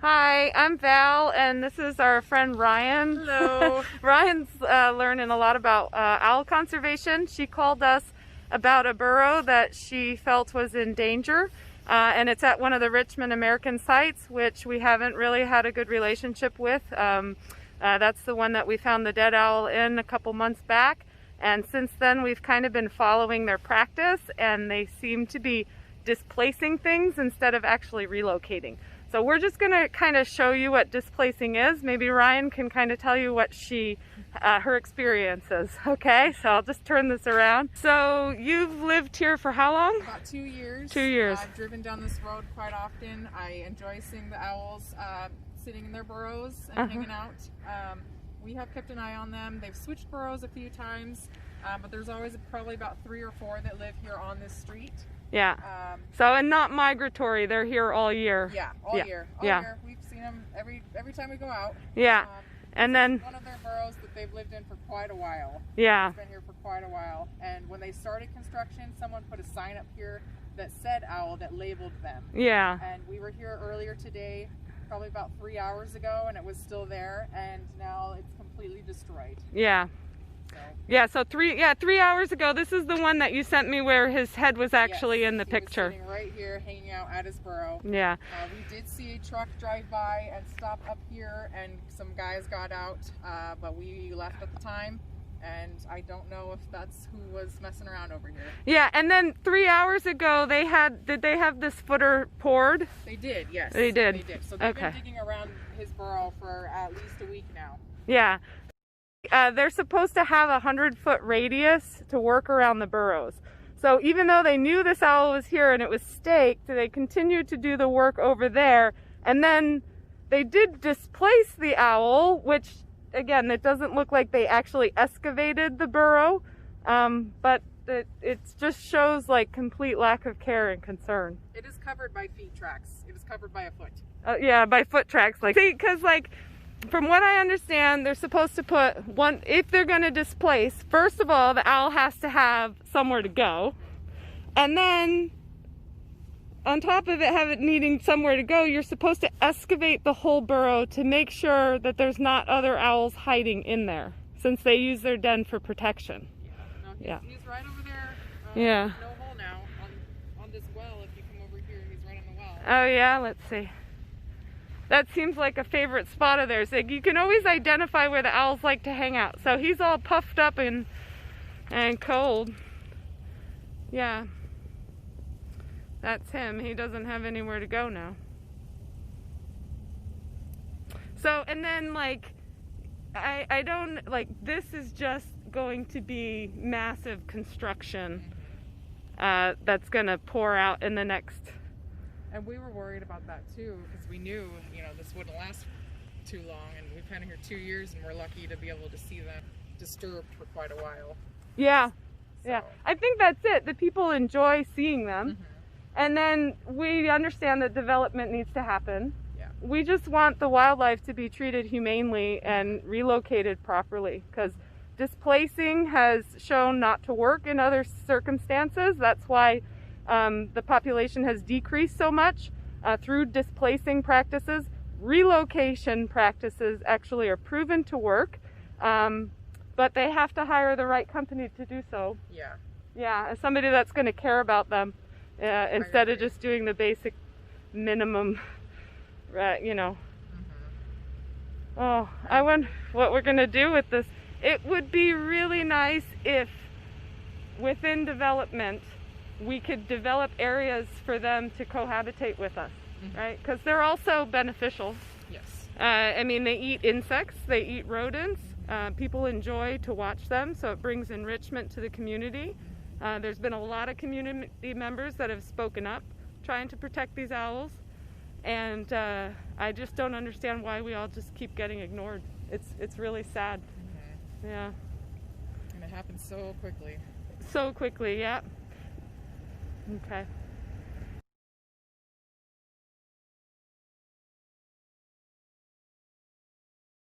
Hi, I'm Val, and this is our friend Ryan. Hello. Ryan's learning a lot about owl conservation. She called us about a burrow that she felt was in danger, and it's at one of the Richmond American sites, which we haven't really had a good relationship with. That's the one that we found the dead owl in a couple months back, and since then we've kind of been following their practice, and they seem to be displacing things instead of actually relocating. So we're just going to kind of show you what displacing is. Maybe Ryan can kind of tell you what her experience is. Okay, so I'll just turn this around. So you've lived here for how long? About 2 years. 2 years. I've driven down this road quite often. I enjoy seeing the owls sitting in their burrows and hanging out. We have kept an eye on them. They've switched burrows a few times, but there's always probably about 3 or 4 that live here on this street. Yeah. And not migratory. They're here all year. Yeah, all year. All year. We've seen them every time we go out. Yeah. And then one of their burrows that they've lived in for quite a while. Yeah. It's been here for quite a while. And when they started construction, someone put a sign up here that said owl, that labeled them. Yeah. And we were here earlier today, probably about 3 hours ago, and it was still there, and now it's completely destroyed. Yeah. Yeah, so 3 hours ago, this is the one that you sent me where his head was actually in the picture. He was sitting right here, hanging out at his burrow. Yeah. We did see a truck drive by and stop up here, and some guys got out, but we left at the time, and I don't know if that's who was messing around over here. Yeah, and then 3 hours ago, did they have this footer poured? They did, yes. They did? They did. So they've been digging around his burrow for at least a week now. Yeah. They're supposed to have a 100-foot radius to work around the burrows. So even though they knew this owl was here and it was staked, they continued to do the work over there. And then they did displace the owl, which, again, it doesn't look like they actually excavated the burrow, but it just shows like complete lack of care and concern. It is covered by feet tracks. It is covered by a foot. Yeah, by foot tracks. Because from what I understand, they're supposed to put one, if they're going to displace, first of all, the owl has to have somewhere to go. And then, on top of it needing somewhere to go, you're supposed to excavate the whole burrow to make sure that there's not other owls hiding in there, since they use their den for protection. Yeah. No, he's right over there. Yeah. There's no hole now on this well. If you come over here, he's right on the well. Oh yeah, let's see. That seems like a favorite spot of theirs. Like, you can always identify where the owls like to hang out. So he's all puffed up and cold. Yeah. That's him. He doesn't have anywhere to go now. So, and then I don't, this is just going to be massive construction that's going to pour out in the next. And we were worried about that too, because we knew, this wouldn't last too long, and we've been here 2 years, and we're lucky to be able to see them disturbed for quite a while. Yeah, so. Yeah. I think that's it. The people enjoy seeing them, and then we understand that development needs to happen. Yeah. We just want the wildlife to be treated humanely and relocated properly, because displacing has shown not to work in other circumstances. That's why the population has decreased so much through displacing practices. Relocation practices actually are proven to work, but they have to hire the right company to do so. Yeah. Yeah, somebody that's going to care about them instead of just doing the basic minimum, Oh, I wonder what we're going to do with this. It would be really nice if within development we could develop areas for them to cohabitate with us, right? Because they're also beneficial. Yes. I mean, they eat insects, they eat rodents. People enjoy to watch them, so it brings enrichment to the community. There's been a lot of community members that have spoken up trying to protect these owls, and I just don't understand why we all just keep getting ignored. It's really sad. Yeah. And it happens so quickly. So quickly, yeah. Okay.